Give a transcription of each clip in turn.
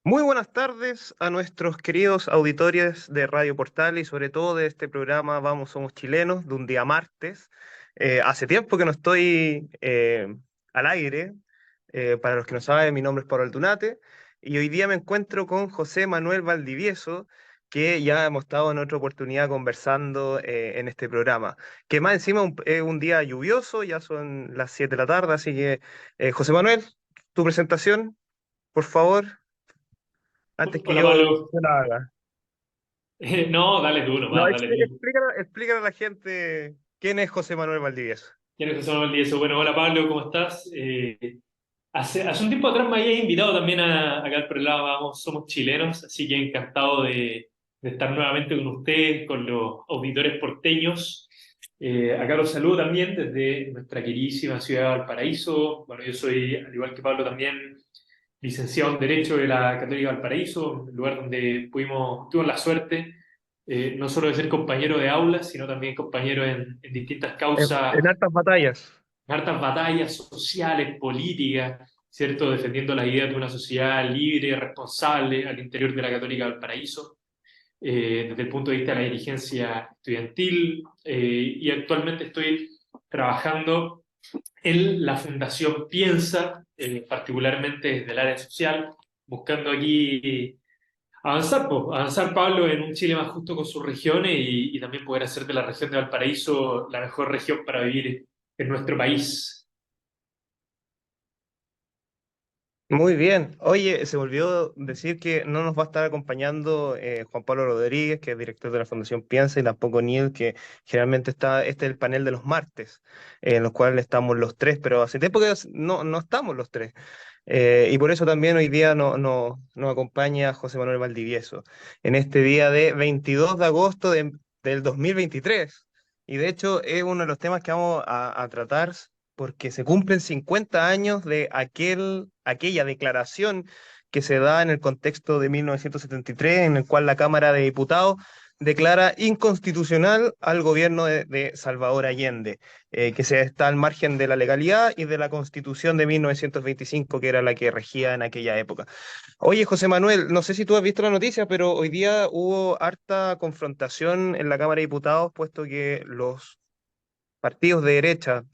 Muy buenas tardes a nuestros queridos auditores de Radio Portal y sobre todo de este programa Vamos Somos Chilenos, de un día martes. Hace tiempo que no estoy al aire. Para los que no saben, mi nombre es Pablo Altunate y hoy día me encuentro con José Manuel Valdivieso, que ya hemos estado en otra oportunidad conversando en este programa. Que más encima es un día lluvioso, ya son las 7 de la tarde, así que José Manuel, tu presentación, por favor, antes que Hola yo Pablo. la haga. No, dale tú No, nomás, dale tú. explícale a la gente quién es José Manuel Valdivieso. ¿Quieres que se me olvide eso? Bueno, hola Pablo, ¿cómo estás? Hace un tiempo atrás me habías invitado también acá al programa Vamos, Somos Chilenos, así que encantado de estar nuevamente con ustedes, con los auditores porteños. Acá los saludo también desde nuestra queridísima ciudad de Valparaíso. Bueno, yo soy, al igual que Pablo, también licenciado en Derecho de la Católica Valparaíso, un lugar donde tuvimos la suerte no solo de ser compañero de aula, sino también compañero en distintas causas, En hartas batallas. en hartas batallas sociales, políticas, ¿cierto? Defendiendo las ideas de una sociedad libre, responsable al interior de la Católica Valparaíso, desde el punto de vista de la dirigencia estudiantil, y actualmente estoy trabajando en la Fundación Piensa, particularmente desde el área social, buscando aquí avanzar, po, avanzar, Pablo, en un Chile más justo con sus regiones y también poder hacer de la región de Valparaíso la mejor región para vivir en nuestro país. Muy bien. Oye, se me olvidó decir que no nos va a estar acompañando Juan Pablo Rodríguez, que es director de la Fundación Piensa, y tampoco Neil, que generalmente está, este es el panel de los martes, en los cuales estamos los tres, pero hace tiempo que no estamos los tres. Y por eso también hoy día nos acompaña José Manuel Valdivieso, en este día de 22 de agosto del 2023. Y de hecho es uno de los temas que vamos a tratar porque se cumplen 50 años de aquella declaración que se da en el contexto de 1973, en el cual la Cámara de Diputados declara inconstitucional al gobierno de Salvador Allende, que se está al margen de la legalidad y de la Constitución de 1925, que era la que regía en aquella época. Oye, José Manuel, no sé si tú has visto la noticia, pero hoy día hubo harta confrontación en la Cámara de Diputados, puesto que los partidos de derecha,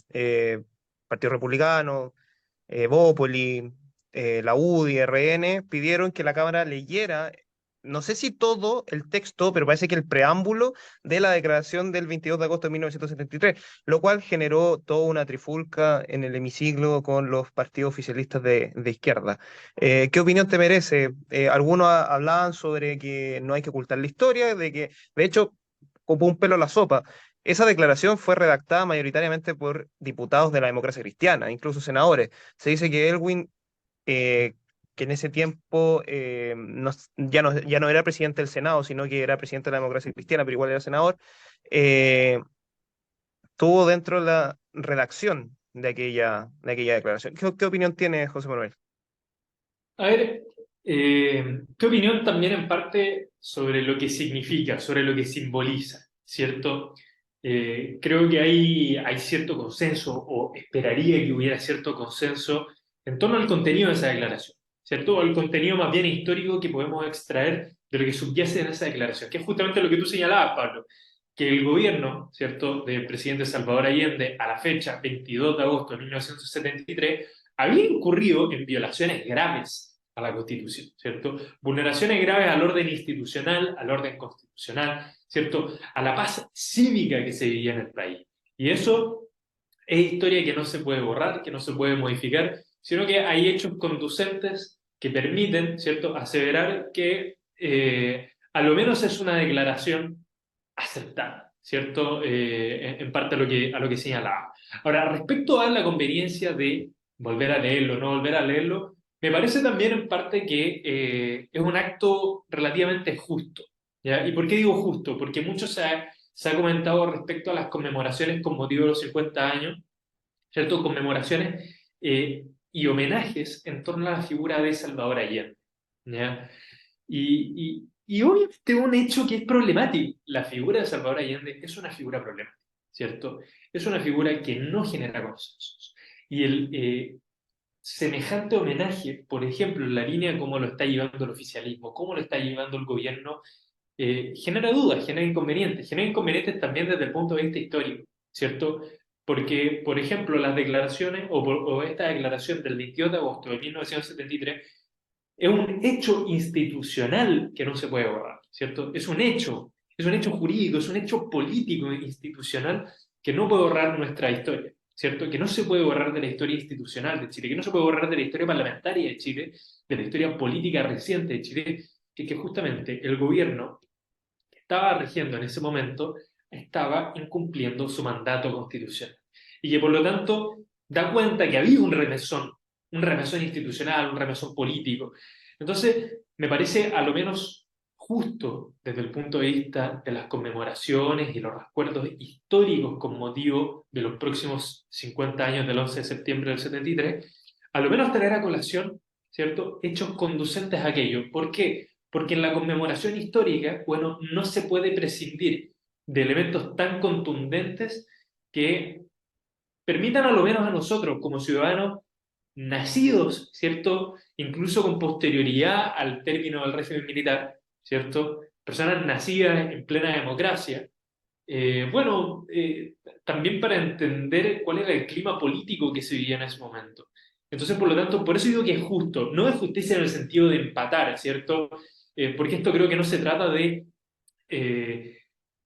Partido Republicano, Bópoli, la UDI, RN, pidieron que la Cámara leyera, no sé si todo el texto, pero parece que el preámbulo de la declaración del 22 de agosto de 1973, lo cual generó toda una trifulca en el hemiciclo con los partidos oficialistas de izquierda. ¿Qué opinión te merece? Algunos hablaban sobre que no hay que ocultar la historia, de que, de hecho, ocupó un pelo la sopa. Esa declaración fue redactada mayoritariamente por diputados de la democracia cristiana, incluso senadores. Se dice que Elwin, eh, que en ese tiempo ya no era presidente del Senado, sino que era presidente de la democracia cristiana, pero igual era senador, eh, estuvo dentro de la redacción de aquella declaración. ¿Qué opinión tiene José Manuel? A ver, ¿qué opinión también en parte sobre lo que significa, sobre lo que simboliza, ¿cierto? Creo que hay cierto consenso, o esperaría que hubiera cierto consenso en torno al contenido de esa declaración, ¿cierto? O el contenido más bien histórico que podemos extraer de lo que subyace en esa declaración, que es justamente lo que tú señalabas, Pablo, que el gobierno, ¿cierto?, del presidente Salvador Allende a la fecha, 22 de agosto de 1973, había incurrido en violaciones graves a la Constitución, ¿cierto? Vulneraciones graves al orden institucional, al orden constitucional, ¿cierto? A la paz cívica que se vivía en el país. Y eso es historia que no se puede borrar, que no se puede modificar, sino que hay hechos conducentes que permiten, ¿cierto?, aseverar que a lo menos es una declaración aceptada, ¿cierto? En parte a lo que señalaba. Ahora, respecto a la conveniencia de volver a leerlo, no volver a leerlo, me parece también en parte que es un acto relativamente justo. ¿Ya? ¿Y por qué digo justo? Porque mucho se ha comentado respecto a las conmemoraciones con motivo de los 50 años, ¿cierto? Conmemoraciones y homenajes en torno a la figura de Salvador Allende. ¿Ya? Y obviamente un hecho que es problemático. La figura de Salvador Allende es una figura problemática, ¿cierto? Es una figura que no genera consensos. Y semejante homenaje, por ejemplo, en la línea como lo está llevando el oficialismo, cómo lo está llevando el gobierno, genera dudas, genera inconvenientes también desde el punto de vista histórico, ¿cierto? Porque, por ejemplo, las declaraciones o esta declaración del 22 de agosto de 1973 es un hecho institucional que no se puede borrar, ¿cierto? Es un hecho jurídico, es un hecho político e institucional que no puede borrar nuestra historia, ¿cierto? Que no se puede borrar de la historia institucional de Chile, que no se puede borrar de la historia parlamentaria de Chile, de la historia política reciente de Chile, que justamente el gobierno que estaba regiendo en ese momento estaba incumpliendo su mandato constitucional. Y que por lo tanto da cuenta que había un remesón institucional, un remesón político. Entonces, me parece a lo menos justo desde el punto de vista de las conmemoraciones y los recuerdos históricos con motivo de los próximos 50 años del 11 de septiembre del 73, a lo menos traer a colación, ¿cierto?, hechos conducentes a aquello. ¿Por qué? Porque en la conmemoración histórica, bueno, no se puede prescindir de elementos tan contundentes que permitan a lo menos a nosotros, como ciudadanos nacidos, ¿cierto? Incluso con posterioridad al término del régimen militar, ¿cierto? Personas nacidas en plena democracia. Bueno, también para entender cuál era el clima político que se vivía en ese momento. Entonces, por lo tanto, por eso digo que es justo. No es justicia en el sentido de empatar, ¿cierto? Porque esto creo que no se trata de eh,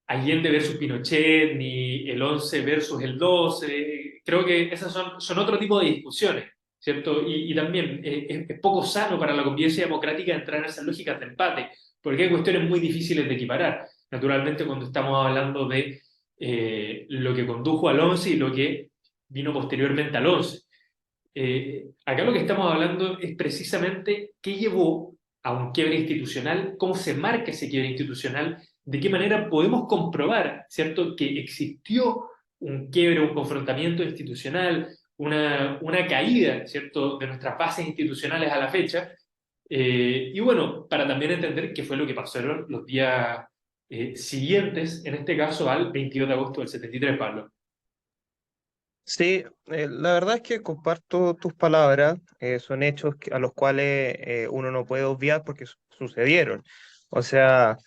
Allende versus Pinochet, ni el 11 versus el 12. Creo que esas son otro tipo de discusiones, ¿cierto? Y también es poco sano para la convivencia democrática entrar en esas lógicas de empate, porque hay cuestiones muy difíciles de equiparar. Naturalmente, cuando estamos hablando de lo que condujo al 11 y lo que vino posteriormente al 11. Acá lo que estamos hablando es precisamente qué llevó a un quiebre institucional, cómo se marca ese quiebre institucional, de qué manera podemos comprobar, ¿cierto?, que existió un quiebre, un confrontamiento institucional, una caída, ¿cierto?, de nuestras bases institucionales a la fecha. Y bueno, para también entender qué fue lo que pasó en los días siguientes, en este caso al 22 de agosto del 73, Pablo. Sí, la verdad es que comparto tus palabras, son hechos a los cuales uno no puede obviar porque sucedieron. O sea,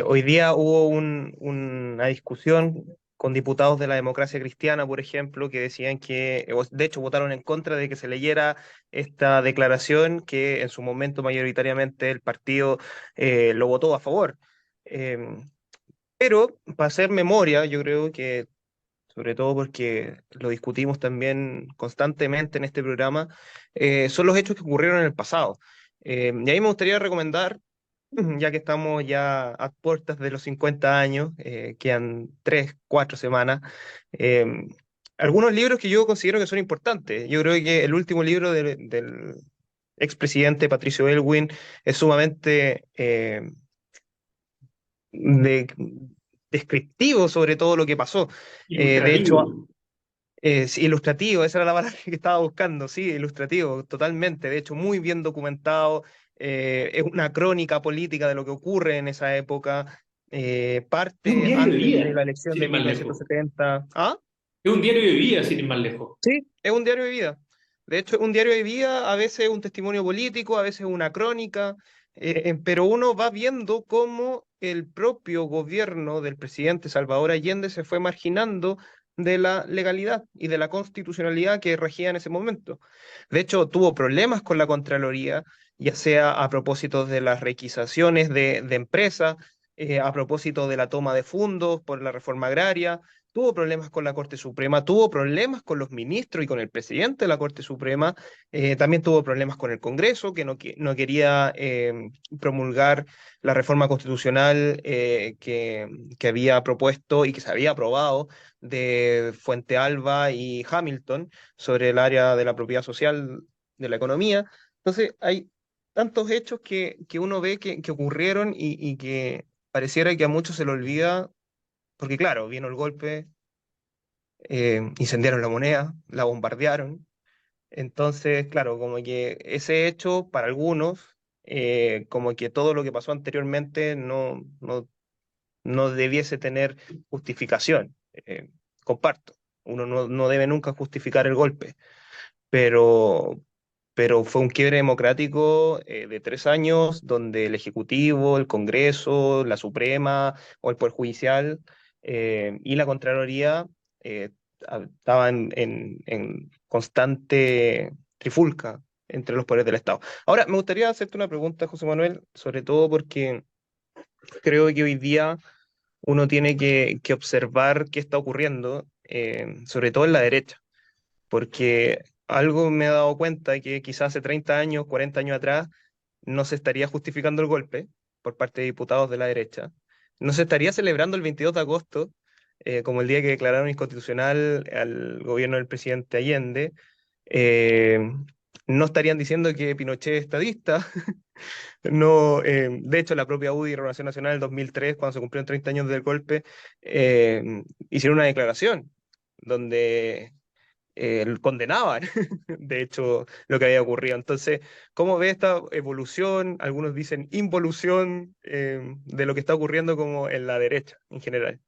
hoy día hubo una discusión con diputados de la democracia cristiana, por ejemplo, que decían que, de hecho, votaron en contra de que se leyera esta declaración que en su momento mayoritariamente el partido lo votó a favor. Em, pero para hacer memoria, yo creo que sobre todo porque lo discutimos también constantemente en este programa, son los hechos que ocurrieron en el pasado. Y ahí me gustaría recomendar, ya que estamos ya a puertas de los 50 años, quedan 3, 4 semanas, eh, algunos libros que yo considero que son importantes. Yo creo que el último libro del expresidente Patricio Elwin es sumamente de- descriptivo sobre todo lo que pasó. De hecho, Ilustrativo. sí, ilustrativo, esa era la palabra que estaba buscando, sí, ilustrativo, totalmente, de hecho, muy bien documentado, es una crónica política de lo que ocurre en esa época, Es un parte diario de antes de vida, la elección sin de ir más lejos. 1970. ¿Ah? Es un diario de vida, sin ir más lejos. Sí, es un diario de vida. De hecho, es un diario de vida, a veces un testimonio político, a veces una crónica, pero uno va viendo cómo el propio gobierno del presidente Salvador Allende se fue marginando de la legalidad y de la constitucionalidad que regía en ese momento. De hecho, tuvo problemas con la Contraloría, ya sea a propósito de las requisaciones de empresas, a propósito de la toma de fondos por la reforma agraria, tuvo problemas con la Corte Suprema, tuvo problemas con los ministros y con el presidente de la Corte Suprema, también tuvo problemas con el Congreso, que no quería promulgar la reforma constitucional que había propuesto y que se había aprobado de Fuente Alba y Hamilton sobre el área de la propiedad social de la economía. Entonces, hay tantos hechos que uno ve que ocurrieron y que pareciera que a muchos se le olvida porque claro, vino el golpe, incendiaron la moneda, la bombardearon. Entonces, claro, como que ese hecho para algunos, como que todo lo que pasó anteriormente no debiese tener justificación. Comparto, uno no debe nunca justificar el golpe, pero pero fue un quiebre democrático de 3 años donde el Ejecutivo, el Congreso, la Suprema o el Poder Judicial y la Contraloría eh, estaban en constante trifulca entre los poderes del Estado. Ahora, me gustaría hacerte una pregunta, José Manuel, sobre todo porque creo que hoy día uno tiene que observar qué está ocurriendo, sobre todo en la derecha, porque algo me he dado cuenta que quizás hace 30 años, 40 años atrás, no se estaría justificando el golpe por parte de diputados de la derecha, no se estaría celebrando el 22 de agosto como el día que declararon inconstitucional al gobierno del presidente Allende, eh, no estarían diciendo que Pinochet es estadista. No, de hecho, la propia UDI y Renovación Nacional en 2003, cuando se cumplieron 30 años del golpe, hicieron una declaración donde condenaban, de hecho, lo que había ocurrido. Entonces, ¿cómo ve esta evolución? Algunos dicen involución de lo que está ocurriendo como en la derecha en general.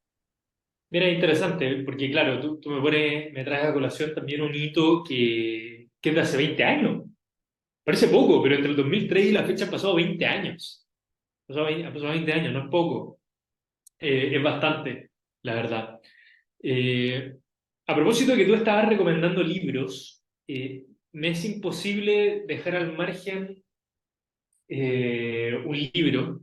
Mira, interesante, porque claro, tú me traes a colación también un hito que es de hace 20 años. Parece poco, pero entre el 2003 y la fecha han pasado 20 años. Han pasado 20 años, no es poco. Es bastante, la verdad. Eh, a propósito de que tú estabas recomendando libros, me es imposible dejar al margen un libro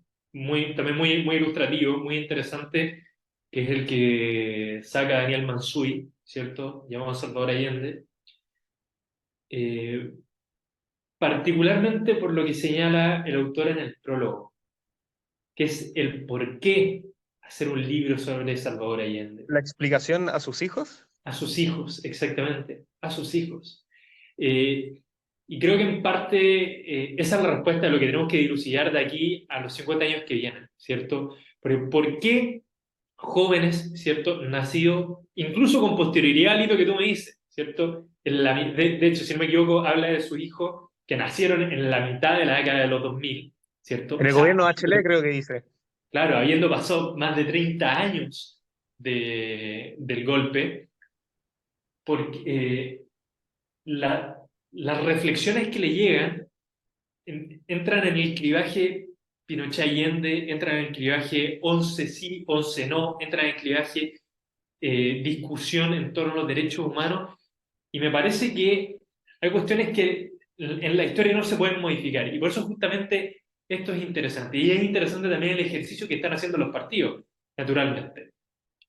también muy ilustrativo, muy interesante, que es el que saca Daniel Mansuy, ¿cierto? Llamado Salvador Allende, eh, particularmente por lo que señala el autor en el prólogo, que es el por qué hacer un libro sobre Salvador Allende. La explicación a sus hijos, A sus hijos, exactamente, a sus hijos. Eh, y creo que en parte esa es la respuesta de lo que tenemos que dilucidar de aquí a los 50 años que vienen, ¿cierto? Porque ¿por qué jóvenes, ¿cierto? Nacidos, incluso con posterioridad al hito que tú me dices, ¿cierto? De hecho, si no me equivoco, habla de sus hijos que nacieron en la mitad de la década de los 2000, ¿cierto? en O el sea, gobierno de Bachelet creo que dice. claro, habiendo pasado más de 30 años del golpe, porque las reflexiones que le llegan entran en el clivaje Pinochet-Allende, entran en el clivaje 11 sí, 11 no, entran en el clivaje discusión en torno a los derechos humanos, y me parece que hay cuestiones que en la historia no se pueden modificar, y por eso justamente esto es interesante. Y es interesante también el ejercicio que están haciendo los partidos, naturalmente.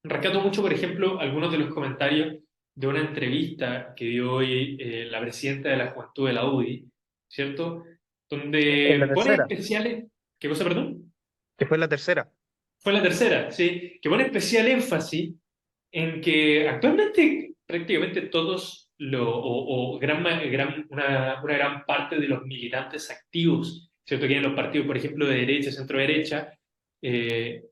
Rescato mucho, por ejemplo, algunos de los comentarios de una entrevista que dio hoy la presidenta de la Juventud de la UDI, ¿cierto? En la Donde pone tercera, especiales, ¿qué cosa, perdón? que fue la tercera. Fue la tercera, ¿sí? Que pone especial énfasis en que actualmente prácticamente todos, o una gran parte de los militantes activos, ¿cierto? Que hay en los partidos, por ejemplo, de derecha, centro-derecha, eh,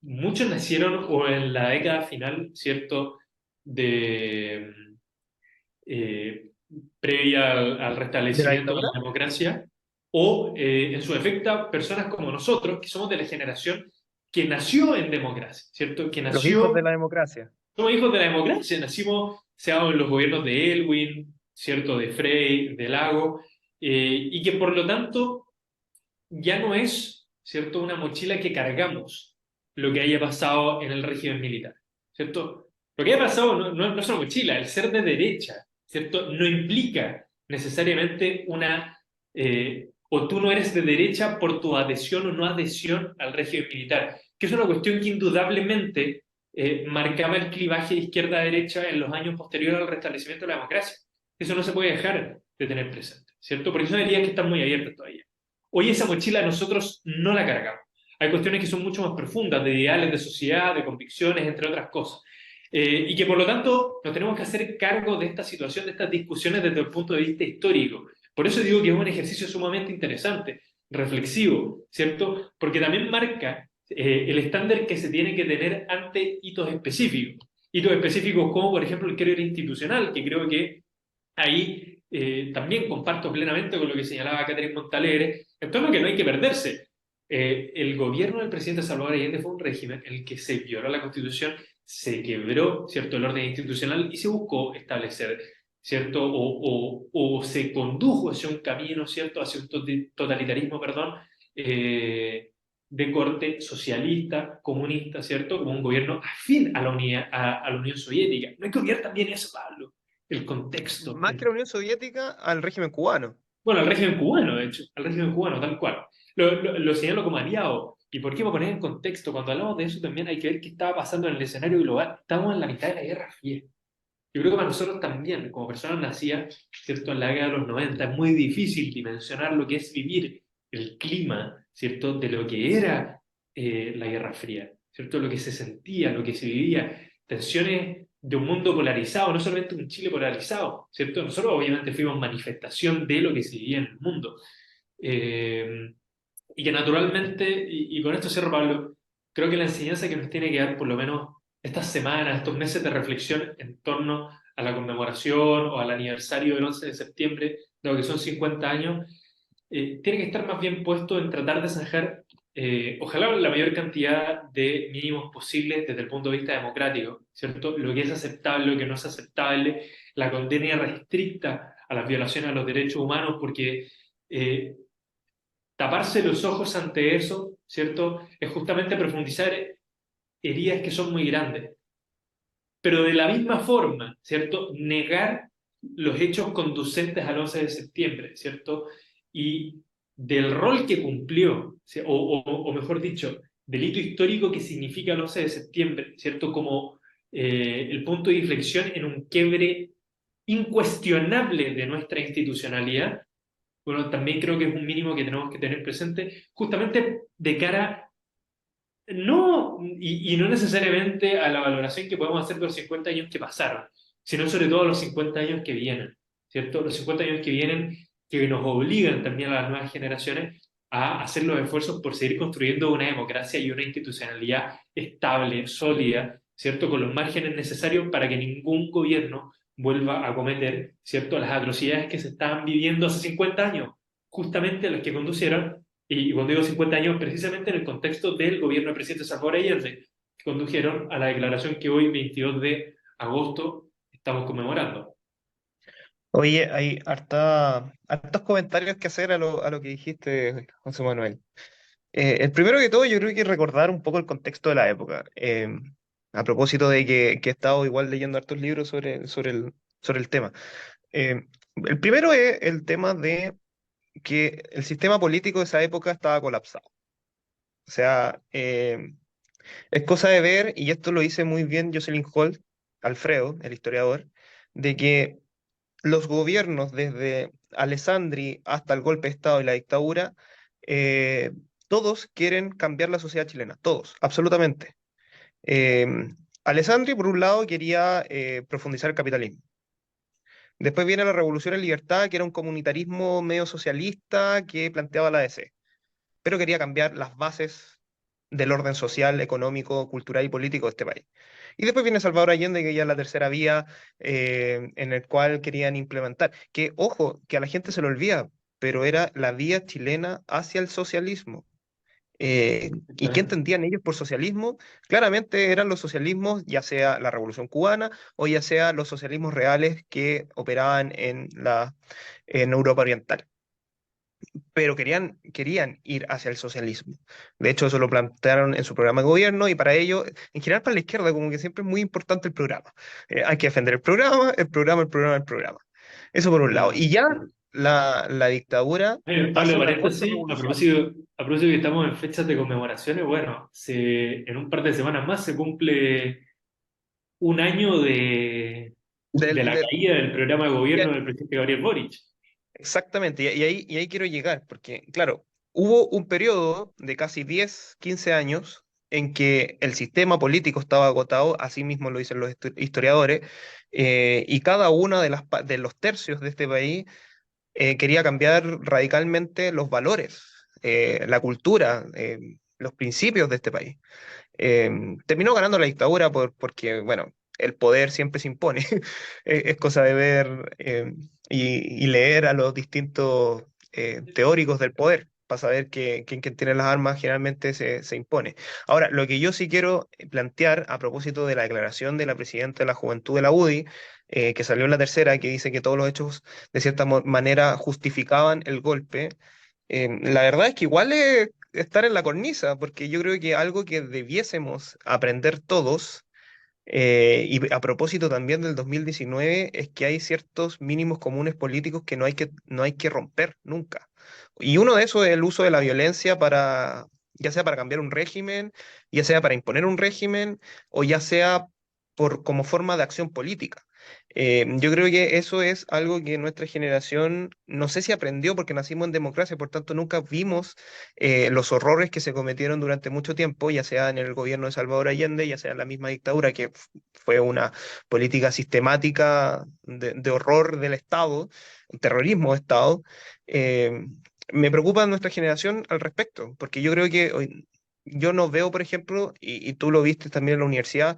muchos nacieron o en la década final, ¿cierto? De, eh, previa al ¿De la restablecimiento de dictadura? la democracia, o en su efecto personas como nosotros, que somos de la generación que nació en democracia, ¿cierto? Que Los hijos de nació, la democracia. somos hijos de la democracia, nacimos, sea en los gobiernos de Elwin, ¿cierto? De Frey, de Lago, y que por lo tanto ya no es, ¿cierto?, una mochila que cargamos lo que haya pasado en el régimen militar, ¿cierto? Lo que haya pasado no es una mochila, el ser de derecha, ¿cierto?, no implica necesariamente o tú no eres de derecha por tu adhesión o no adhesión al régimen militar, que es una cuestión que indudablemente marcaba el clivaje de izquierda-derecha en los años posteriores al restablecimiento de la democracia. Eso no se puede dejar de tener presente, ¿cierto? Porque son heridas que están muy abiertas todavía. Hoy esa mochila nosotros no la cargamos. Hay cuestiones que son mucho más profundas, de ideales de sociedad, de convicciones, entre otras cosas. Y que por lo tanto nos tenemos que hacer cargo de esta situación, de estas discusiones desde el punto de vista histórico. Por eso digo que es un ejercicio sumamente interesante, reflexivo, ¿cierto? Porque también marca el estándar que se tiene que tener ante hitos específicos. Hitos específicos como, por ejemplo, el querer institucional, que creo que ahí también comparto plenamente con lo que señalaba Catherine Montalegre, en torno a que no hay que perderse. El gobierno del presidente Salvador Allende fue un régimen en el que se violó la Constitución, se quebró, ¿cierto?, el orden institucional y se buscó establecer ¿cierto? O se condujo hacia un camino, ¿cierto? Hacia un totalitarismo, perdón, de corte socialista, comunista, ¿cierto? Como un gobierno afín a a la Unión Soviética. No hay que olvidar también eso, Pablo, el contexto. Más que la Unión Soviética, al régimen cubano. Bueno, al régimen cubano, de hecho, al régimen cubano, tal cual. Lo señalo como aliado. ¿Y por qué me poner en contexto? Cuando hablamos de eso también hay que ver qué estaba pasando en el escenario global. Estamos en la mitad de la Guerra Fría. Yo creo que para nosotros también, como personas nacidas, ¿cierto? En la década de los 90 es muy difícil dimensionar lo que es vivir el clima, ¿cierto? De lo que era la Guerra Fría, ¿cierto? Lo que se sentía, lo que se vivía, tensiones de un mundo polarizado, no solamente un Chile polarizado, ¿cierto? Nosotros obviamente fuimos manifestación de lo que se vivía en el mundo. Eh, y que naturalmente, y con esto cierro, Pablo, creo que la enseñanza que nos tiene que dar por lo menos estas semanas, estos meses de reflexión en torno a la conmemoración o al aniversario del 11 de septiembre, de lo que son 50 años, tiene que estar más bien puesto en tratar de zanjar, ojalá la mayor cantidad de mínimos posibles desde el punto de vista democrático, ¿cierto? Lo que es aceptable, lo que no es aceptable, la condena restricta a las violaciones a los derechos humanos, porque eh, taparse los ojos ante eso, ¿cierto? Es justamente profundizar heridas que son muy grandes. Pero de la misma forma, ¿cierto? Negar los hechos conducentes al 11 de septiembre, ¿cierto? Y del rol que cumplió, ¿sí? O mejor dicho, del hito histórico que significa el 11 de septiembre, ¿cierto? Como el punto de inflexión en un quiebre incuestionable de nuestra institucionalidad. Bueno, también creo que es un mínimo que tenemos que tener presente, justamente de cara, no, y no necesariamente a la valoración que podemos hacer de los 50 años que pasaron, sino sobre todo a los 50 años que vienen, ¿cierto? Los 50 años que vienen que nos obligan también a las nuevas generaciones a hacer los esfuerzos por seguir construyendo una democracia y una institucionalidad estable, sólida, ¿cierto? Con los márgenes necesarios para que ningún gobierno vuelva a cometer, ¿cierto?, las atrocidades que se estaban viviendo hace 50 años, justamente las que conducieron, y cuando digo 50 años, precisamente en el contexto del gobierno del presidente Salvador Allende, que condujeron a la declaración que hoy, 22 de agosto, estamos conmemorando. Oye, hay hartos comentarios que hacer a lo que dijiste, José Manuel. El primero que todo, yo creo que recordar un poco el contexto de la época. A propósito de que he estado igual leyendo hartos libros sobre el tema. El primero es el tema de que el sistema político de esa época estaba colapsado. O sea, es cosa de ver, y esto lo dice muy bien Jocelyn Holt, Alfredo, el historiador, de que los gobiernos desde Alessandri hasta el golpe de Estado y la dictadura, eh, todos quieren cambiar la sociedad chilena, todos, absolutamente. Eh, Alessandri, por un lado, quería profundizar el capitalismo. Después viene la Revolución en Libertad, que era un comunitarismo medio socialista que planteaba la ADC, pero quería cambiar las bases del orden social, económico, cultural y político de este país. Y después viene Salvador Allende, que ya es la tercera vía en el cual querían implementar. Que, ojo, que a la gente se lo olvida, pero era la vía chilena hacia el socialismo. ¿Y qué Exactamente. entendían ellos por socialismo? Claramente eran los socialismos, ya sea la Revolución Cubana o ya sea los socialismos reales que operaban en Europa Oriental, pero querían ir hacia el socialismo. De hecho, eso lo plantearon en su programa de gobierno y para ello, en general para la izquierda, como que siempre es muy importante el programa. Hay que defender el programa, el programa, el programa, el programa. Eso por un lado. Y ya la dictadura hace Pablo, una paréntesis, contrarrevolución. a propósito que estamos en fechas de conmemoraciones, bueno, en un par de semanas más se cumple un año de Del, la del- caída del programa de ya, gobierno del presidente Gabriel Boric. exactamente, y ahí quiero llegar, porque claro, hubo un periodo de casi 10 15 años en que el sistema político estaba agotado, así mismo lo dicen los historiadores, y cada una de los tercios de este país quería cambiar radicalmente los valores, la cultura, los principios de este país. Terminó ganando la dictadura porque, bueno, el poder siempre se impone. Es cosa de ver y leer a los distintos teóricos del poder para saber que quien tiene las armas generalmente se impone. Ahora, lo que yo sí quiero plantear a propósito de la declaración de la presidenta de la Juventud de la UDI, que salió en la tercera, que dice que todos los hechos de cierta manera justificaban el golpe. La verdad es que igual es estar en la cornisa, porque yo creo que algo que debiésemos aprender todos, y a propósito también del 2019, es que hay ciertos mínimos comunes políticos que no hay que romper nunca. Y uno de esos es el uso de la violencia para, ya sea para cambiar un régimen, ya sea para imponer un régimen, o ya sea como forma de acción política. Yo creo que eso es algo que nuestra generación, no sé si aprendió porque nacimos en democracia, por tanto nunca vimos los horrores que se cometieron durante mucho tiempo, ya sea en el gobierno de Salvador Allende, ya sea en la misma dictadura, que fue una política sistemática de horror del Estado, un terrorismo de Estado. Eh, Me preocupa nuestra generación al respecto, porque yo creo que yo no veo, por ejemplo, y tú lo viste también en la universidad,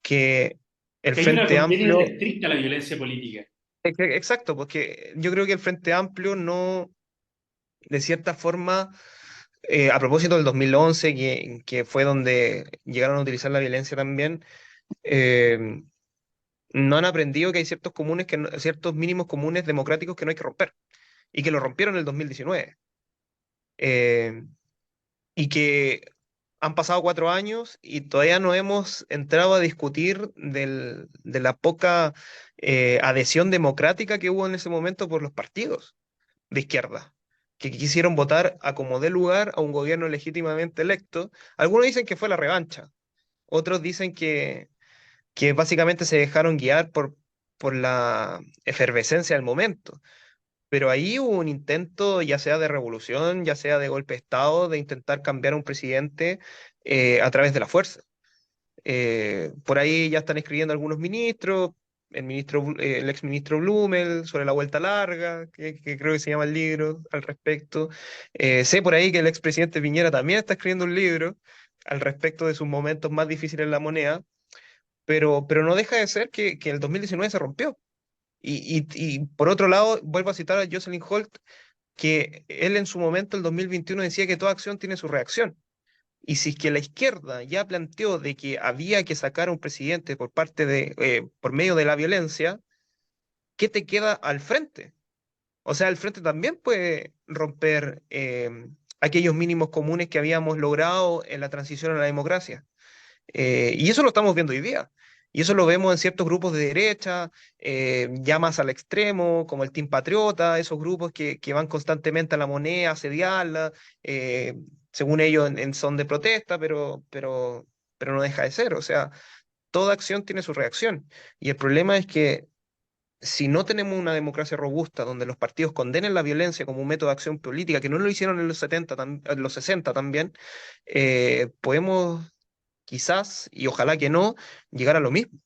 que el Que hay una Frente condena Amplio, irrestricta a la violencia política. exacto, porque yo creo que el Frente Amplio no, de cierta forma, a propósito del 2011, que fue donde llegaron a utilizar la violencia también, eh, no han aprendido que hay ciertos comunes ciertos mínimos comunes democráticos que no hay que romper, y que lo rompieron en el 2019. Eh, y que han pasado 4 años y todavía no hemos entrado a discutir de la poca adhesión democrática que hubo en ese momento por los partidos de izquierda, que quisieron votar a como dé lugar a un gobierno legítimamente electo. Algunos dicen que fue la revancha, otros dicen que básicamente se dejaron guiar por la efervescencia del momento. Pero ahí hubo un intento, ya sea de revolución, ya sea de golpe de Estado, de intentar cambiar a un presidente a través de la fuerza. Por ahí ya están escribiendo algunos ministros, el exministro Blumel sobre la vuelta larga, que creo que se llama el libro al respecto. Sé por ahí que el expresidente Piñera también está escribiendo un libro al respecto de sus momentos más difíciles en la moneda, pero no deja de ser que el 2019 se rompió. Y por otro lado, vuelvo a citar a Jocelyn Holt, que él en su momento, el 2021, decía que toda acción tiene su reacción. Y si es que la izquierda ya planteó de que había que sacar a un presidente por medio de la violencia, ¿qué te queda al frente? O sea, el frente también puede romper aquellos mínimos comunes que habíamos logrado en la transición a la democracia. Y eso lo estamos viendo hoy día. Y eso lo vemos en ciertos grupos de derecha, ya más al extremo, como el Team Patriota, esos grupos que van constantemente a la moneda, a asediarla, eh, según ellos en son de protesta, pero no deja de ser. O sea, toda acción tiene su reacción. Y el problema es que si no tenemos una democracia robusta donde los partidos condenen la violencia como un método de acción política, que no lo hicieron en los 70, en los 60 también, podemos quizás, y ojalá que no, llegar a lo mismo.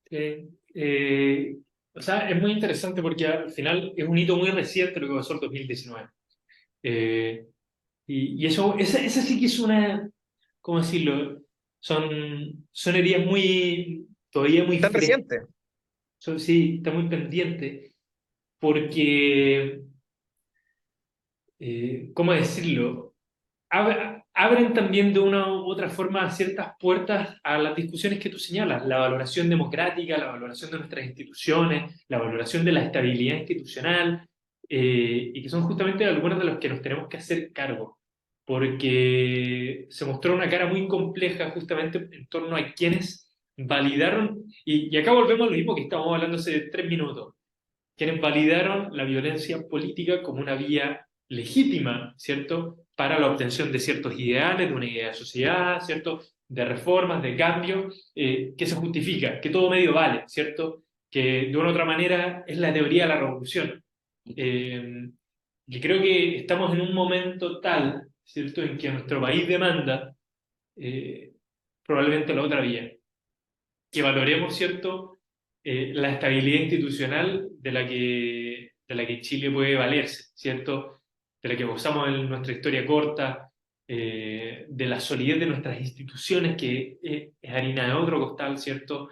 Eh, eh, o sea, es muy interesante porque al final es un hito muy reciente lo que pasó en 2019. Eh, y eso, esa sí que es una, ¿cómo decirlo? Son heridas muy, todavía muy Tan frescas. reciente. Sí, está muy pendiente porque, ¿cómo decirlo? Abren también de una u otra forma ciertas puertas a las discusiones que tú señalas, la valoración democrática, la valoración de nuestras instituciones, la valoración de la estabilidad institucional, y que son justamente algunos de los que nos tenemos que hacer cargo, porque se mostró una cara muy compleja justamente en torno a quienes validaron, y acá volvemos a lo mismo que estábamos hablando hace 3 minutos, quienes validaron la violencia política como una vía legítima, ¿cierto?, para la obtención de ciertos ideales, de una idea de sociedad, ¿cierto?, de reformas, de cambios, que se justifica, que todo medio vale, ¿cierto?, que de una u otra manera es la teoría de la revolución. Y creo que estamos en un momento tal, ¿cierto?, en que nuestro país demanda eh, probablemente la otra vía, que valoremos, ¿cierto?, la estabilidad institucional de la que Chile puede valerse, ¿cierto?, de la que gozamos en nuestra historia corta, de la solidez de nuestras instituciones, que es harina de otro costal, ¿cierto?,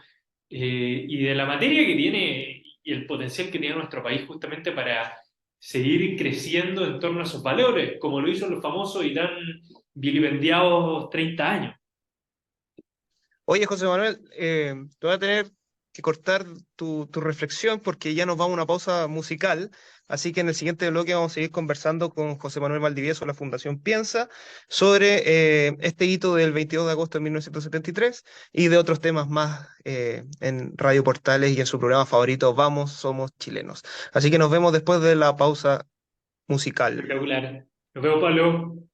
y de la materia que tiene y el potencial que tiene nuestro país justamente para seguir creciendo en torno a esos valores, como lo hizo los famosos y tan vilipendiados 30 años. Oye, José Manuel, te voy a tener que cortar tu reflexión porque ya nos vamos a una pausa musical. Así que en el siguiente bloque vamos a seguir conversando con José Manuel Valdivieso, la Fundación Piensa, sobre este hito del 22 de agosto de 1973 y de otros temas más en Radio Portales y en su programa favorito, Vamos, Somos Chilenos. Así que nos vemos después de la pausa musical. Espectacular. Nos vemos, Pablo.